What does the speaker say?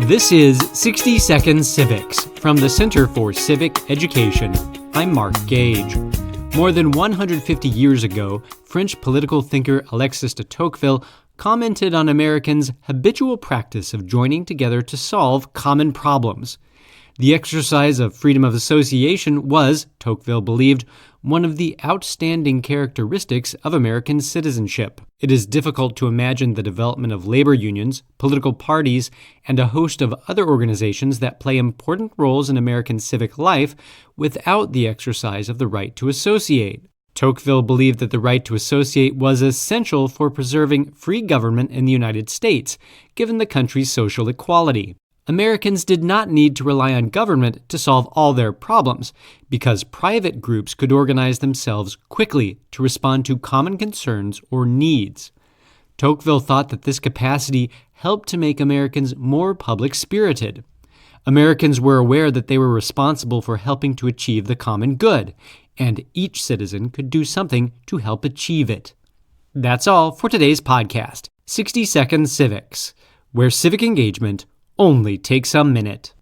This is 60 Seconds Civics from the Center for Civic Education. I'm Mark Gage. More than 150 years ago, French political thinker Alexis de Tocqueville commented on Americans' habitual practice of joining together to solve common problems. The exercise of freedom of association was, Tocqueville believed, one of the outstanding characteristics of American citizenship. It is difficult to imagine the development of labor unions, political parties, and a host of other organizations that play important roles in American civic life without the exercise of the right to associate. Tocqueville believed that the right to associate was essential for preserving free government in the United States, given the country's social equality. Americans did not need to rely on government to solve all their problems, because private groups could organize themselves quickly to respond to common concerns or needs. Tocqueville thought that this capacity helped to make Americans more public-spirited. Americans were aware that they were responsible for helping to achieve the common good, and each citizen could do something to help achieve it. That's all for today's podcast, 60 Seconds Civics, where civic engagement only takes a minute.